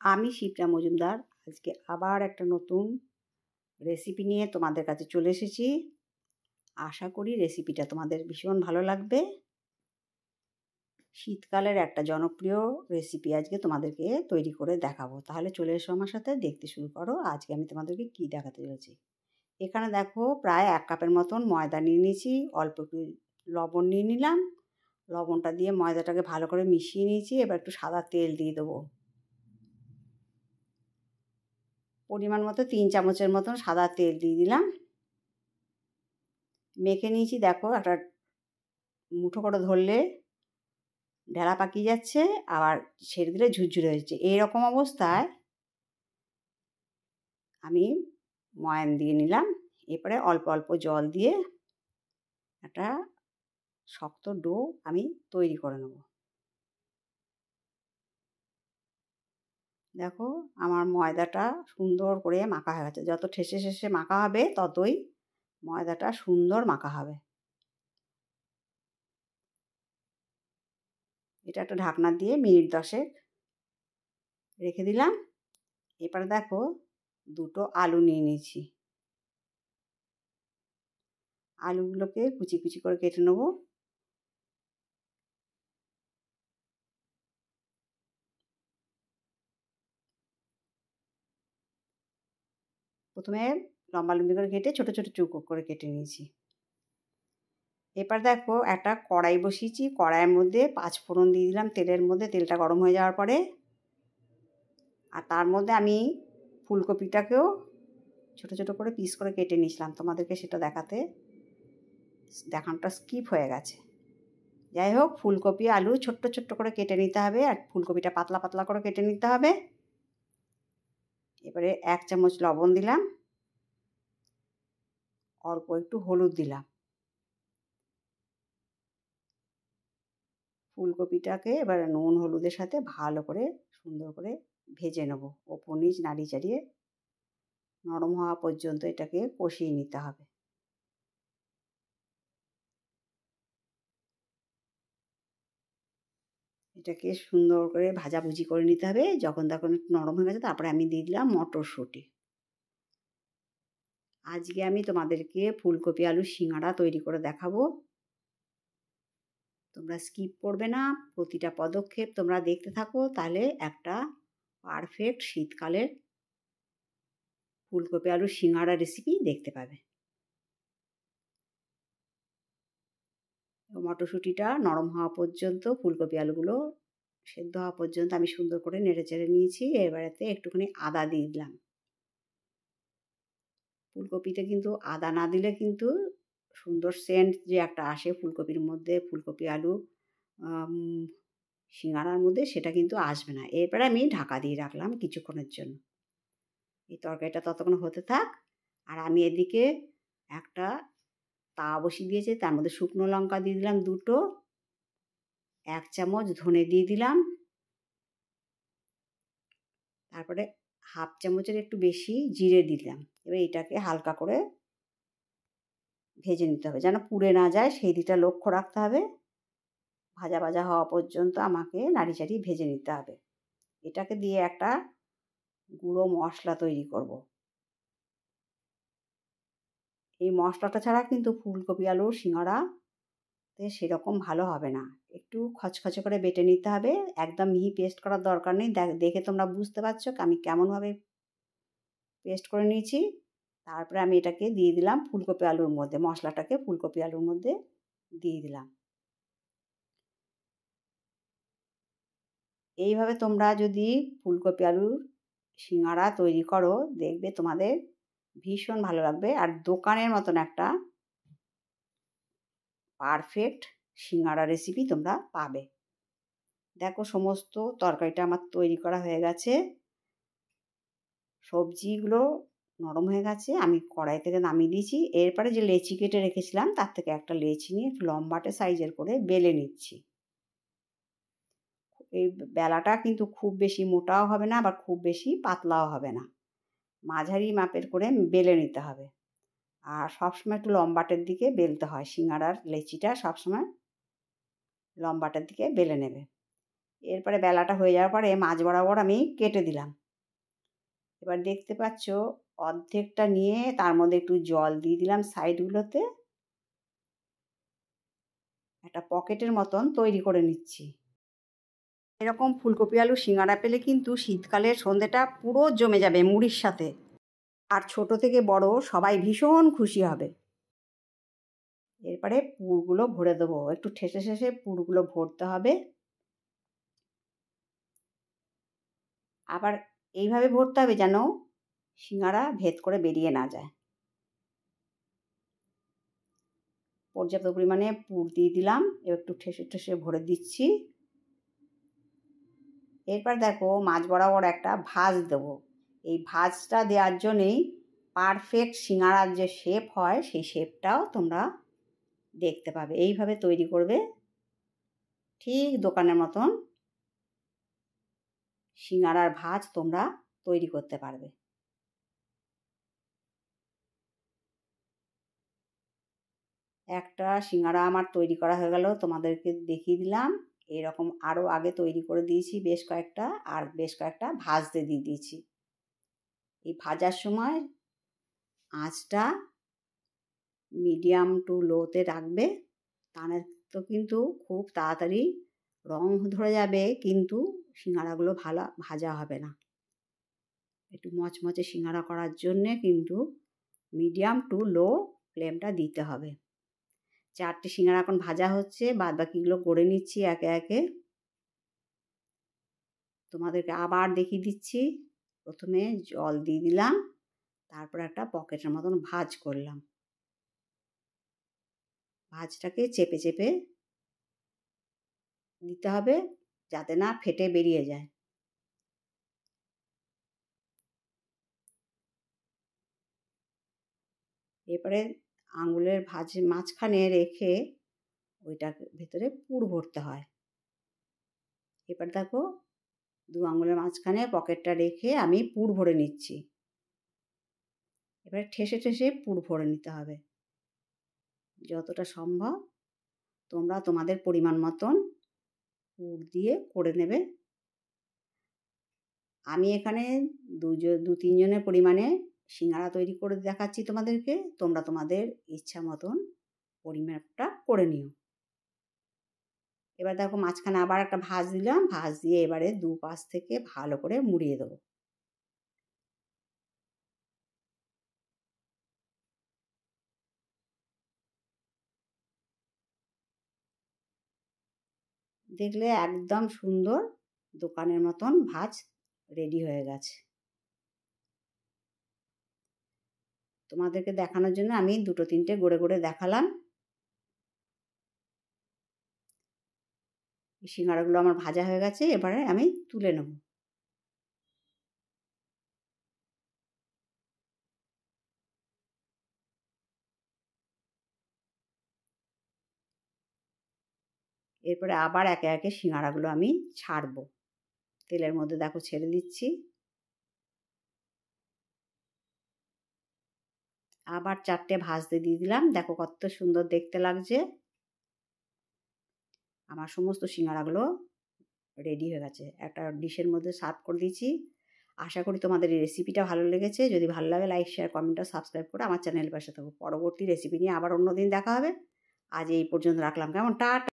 আমি শিপ্রা মজুমদার আজকে আবার একটা নতুন রেসিপি নিয়ে তোমাদের কাছে চলে এসেছি। আশা করি রেসিপিটা তোমাদের ভীষণ ভালো লাগবে। শীতকালের একটা জনপ্রিয় রেসিপি আজকে তোমাদেরকে তৈরি করে দেখাবো। তাহলে চলে এসো আমার সাথে, দেখতে শুরু করো। আজকে আমি তোমাদেরকে কী দেখাতে চলেছি। এখানে দেখো প্রায় 1 কাপের মতন ময়দা নিয়ে নিয়েছি, অল্প একটু লবণ নিয়ে নিলাম। লবণটা দিয়ে ময়দাটাকে ভালো করে মিশিয়ে নিয়েছি। এবার একটু সাদা তেল দিয়ে দেবো, পরিমাণ মতো 3 চামচের মতন সাদা তেল দিয়ে দিলাম। মেখে নিয়েছি। দেখো একটা মুঠো করে ধরলে ঢেলা পাকিয়ে যাচ্ছে, আবার ছেড়ে দিলে ঝুরঝুরে হচ্ছে। এইরকম অবস্থায় আমি ময়ান দিয়ে নিলাম। এরপরে অল্প অল্প জল দিয়ে একটা শক্ত ডো আমি তৈরি করে নেব। দেখো আমার ময়দাটা সুন্দর করে মাখা হয়ে গেছে। যত ঠেসে ঠেসে মাখা হবে ততই ময়দাটা সুন্দর মাখা হবে। এটা একটা ঢাকনা দিয়ে মিনিট 10 রেখে দিলাম। এবারে দেখো 2টো আলু নিয়ে নিয়েছি। আলুগুলোকে কুচি কুচি করে কেটে নেব। প্রথমে লম্বা লম্বি করে কেটে ছোটো ছোটো চৌকো করে কেটে নিয়েছি। এবার দেখো একটা কড়াই বসিয়েছি। কড়াইয়ের মধ্যে 5 ফোড়ন দিয়ে দিলাম তেলের মধ্যে। তেলটা গরম হয়ে যাওয়ার পরে আর তার মধ্যে আমি ফুলকপিটাকেও ছোটো ছোটো করে পিস করে কেটে নিয়েছিলাম। তোমাদেরকে সেটা দেখানোটা স্কিপ হয়ে গেছে। যাই হোক, ফুলকপি আলু ছোট্ট ছোট্ট করে কেটে নিতে হবে, আর ফুলকপিটা পাতলা পাতলা করে কেটে নিতে হবে। এবারে 1 চামচ লবণ দিলাম, অল্প একটু হলুদ দিলাম। ফুলকপিটাকে এবার নুন হলুদের সাথে ভালো করে সুন্দর করে ভেজে নেব। ওপর নিচ নাড়িয়ে চাড়িয়ে নরম হওয়া পর্যন্ত এটাকে কষিয়ে নিতে হবে। এটাকে সুন্দর করে ভাজাভুজি করে নিতে হবে। যখন তখন একটু নরম হয়ে গেছে তারপরে আমি দিয়ে দিলাম মটরশুঁটি। আজকে আমি তোমাদেরকে ফুলকপি আলু সিঙ্গাড়া তৈরি করে দেখাবো। তোমরা স্কিপ করবে না, প্রতিটা পদক্ষেপ তোমরা দেখতে থাকো, তাহলে একটা পারফেক্ট শীতকালের ফুলকপি আলু সিঙ্গাড়া রেসিপি দেখতে পাবে। মটরশুঁটিটা নরম হওয়া পর্যন্ত, ফুলকপি আলুগুলো সেদ্ধ হওয়া পর্যন্ত আমি সুন্দর করে নেড়ে চেড়ে নিয়েছি। এবারেতে একটুখানি আদা দিয়ে দিলাম। ফুলকপিতে কিন্তু আদা না দিলে কিন্তু সুন্দর সেন্ট যে একটা আসে ফুলকপির মধ্যে, ফুলকপি আলু সিঙ্গাড়ার মধ্যে, সেটা কিন্তু আসবে না। এরপরে আমি ঢাকা দিয়ে রাখলাম কিছুক্ষণের জন্য। এই তরকারিটা ততক্ষণ হতে থাক। আর আমি এদিকে একটা তাওয়া বসিয়ে দিয়েছি, তার মধ্যে শুকনো লঙ্কা দিয়ে দিলাম 2টো, 1 চামচ ধনে দিয়ে দিলাম, তারপরে 1/2 চামচের একটু বেশি জিরে দিলাম। এবার এটাকে হালকা করে ভেজে নিতে হবে, যেন পুড়ে না যায় সেই দিকটা লক্ষ্য রাখতে হবে। ভাজা ভাজা হওয়া পর্যন্ত আমাকে নাড়ি চাড়িয়ে ভেজে নিতে হবে। এটাকে দিয়ে একটা গুঁড়ো মশলা তৈরি করব। এই মশলাটা ছাড়া কিন্তু ফুলকপি আলুর সিঙ্গাড়াতে সেরকম ভালো হবে না। একটু খচখচে করে বেটে নিতে হবে, একদম মিহি পেস্ট করার দরকার নেই। দেখে তোমরা বুঝতে পারছো আমি কেমনভাবে পেস্ট করে নিয়েছি। তারপরে আমি এটাকে দিয়ে দিলাম ফুলকপি আলুর মধ্যে, মশলাটাকে ফুলকপি আলুর মধ্যে দিয়ে দিলাম। এইভাবে তোমরা যদি ফুলকপি আলুর সিঙ্গাড়া তৈরি করো, দেখবে তোমাদের ভীষণ ভালো লাগবে। আর দোকানের মতন একটা পারফেক্ট সিঙ্গাড়া রেসিপি তোমরা পাবে। দেখো সমস্ত তরকারিটা আমার তৈরি করা হয়ে গেছে। সবজিগুলো নরম হয়ে গেছে, আমি কড়াই থেকে নামিয়ে দিয়েছি। এরপরে যে লেচি কেটে রেখেছিলাম তার থেকে একটা লেচি নিয়ে একটু লম্বাটে সাইজের করে বেলে নিচ্ছি। এই বেলাটা কিন্তু খুব বেশি মোটাও হবে না, আবার খুব বেশি পাতলাও হবে না, মাঝারি মাপের করে বেলে নিতে হবে। আর সবসময় একটু লম্বাটের দিকে বেলতে হয়। সিঙ্গাড়ার লেচিটা সবসময় লম্বাটের দিকে বেলে নেবে। এরপরে বেলাটা হয়ে যাওয়ার পরে মাঝ বরাবর আমি কেটে দিলাম। এবার দেখতে পাচ্ছ অর্ধেকটা নিয়ে তার মধ্যে একটু জল দিয়ে দিলাম সাইডগুলোতে, একটা পকেটের মতন তৈরি করে নিচ্ছি। এরকম ফুলকপি আলু সিঙ্গাড়া পেলে কিন্তু শীতকালের সন্ধেটা পুরো জমে যাবে মুড়ির সাথে, আর ছোট থেকে বড় সবাই ভীষণ খুশি হবে। এরপরে পুরগুলো ভরে দেবো, একটু ঠেসে ঠেসে পুরগুলো ভরতে হবে। আবার এইভাবে ভরতে হবে যেন সিঙ্গাড়া ভেদ করে বেরিয়ে না যায়। পর্যাপ্ত পরিমাণে পুর দিয়ে দিলাম, একটু ঠেসে ঠেসে ভরে দিচ্ছি। এরপর দেখো মাঝ বরাবর একটা ভাঁজ দেবো। এই ভাঁজটা দেওয়ার জন্যেই পারফেক্ট সিঙ্গাড়ার যে শেপ হয় সেই শেপটাও তোমরা দেখতে পাবে। এইভাবে তৈরি করবে, ঠিক দোকানের মতন সিঙ্গাড়ার ভাঁজ তোমরা তৈরি করতে পারবে। একটা সিঙ্গাড়া আমার তৈরি করা হয়ে গেল, তোমাদেরকে দেখিয়ে দিলাম। এরকম আরও আগে তৈরি করে দিয়েছি বেশ কয়েকটা, আর বেশ কয়েকটা ভাজতে দিয়ে দিয়েছি। এই ভাজার সময় আঁচটা মিডিয়াম টু লোতে রাখবে, তাহলে তো কিন্তু খুব তাড়াতাড়ি রং ধরে যাবে, কিন্তু সিঙ্গাড়াগুলো ভালো ভাজা হবে না। একটু মচমচে সিঙ্গাড়া করার জন্যে কিন্তু মিডিয়াম টু লো ফ্লেমটা দিতে হবে। 4টে সিঙ্গাড়া এখন ভাজা হচ্ছে, বাদ বাকিগুলো করে নিচ্ছি একে একে। তোমাদেরকে আবার দেখিয়ে দিচ্ছি। প্রথমে জল দিয়ে দিলাম, তারপর একটা পকেটের মতন ভাঁজ করলাম। ভাঁজটাকে চেপে চেপে দিতে হবে যাতে না ফেটে বেরিয়ে যায়। এরপরে আঙুলের মাঝখানে রেখে ওইটার ভেতরে পুর ভরতে হয়। এবার দেখো 2 আঙুলের মাঝখানে পকেটটা রেখে আমি পুর ভরে নিচ্ছি। এবারে ঠেসে ঠেসে পুর ভরে নিতে হবে যতটা সম্ভব। তোমরা তোমাদের পরিমাণ মতন পুর দিয়ে করে নেবে। আমি এখানে 2-3 জনের পরিমাণে সিঙ্গাড়া তৈরি করে দেখাচ্ছি তোমাদেরকে। তোমরা তোমাদের ইচ্ছা মতন পরিমাপটা করে নিও। এবার দেখো মাঝখানে আবার একটা ভাঁজ দিলাম, ভাঁজ দিয়ে এবারে 2 পাশ থেকে ভালো করে মুড়িয়ে দেবো। দেখলে একদম সুন্দর দোকানের মতন ভাঁজ রেডি হয়ে গেছে। তোমাদেরকে দেখানোর জন্য আমি 2-3টে গড়ে গড়ে দেখালাম। এই সিঙ্গাড়াগুলো আমার ভাজা হয়ে গেছে, এবারে আমি তুলে নেব। এরপরে আবার একে একে সিঙ্গাড়াগুলো আমি ছাড়বো। তেলের মধ্যে দেখো ছেড়ে দিচ্ছি। আবার 4টে ভাজতে দিয়ে দিলাম। দেখো কত সুন্দর দেখতে লাগছে। আমার সমস্ত সিঙ্গাড়াগুলো রেডি হয়ে গেছে। একটা ডিশের মধ্যে সার্ভ করে দিয়েছি। আশা করি তোমাদের এই রেসিপিটা ভালো লেগেছে। যদি ভালো লাগে লাইক, শেয়ার, কমেন্ট আর সাবস্ক্রাইব করে আমার চ্যানেলের পাশে থাকো। পরবর্তী রেসিপি নিয়ে আবার অন্য দিন দেখা হবে। আজ এই পর্যন্ত রাখলাম। কেমন? টাটা।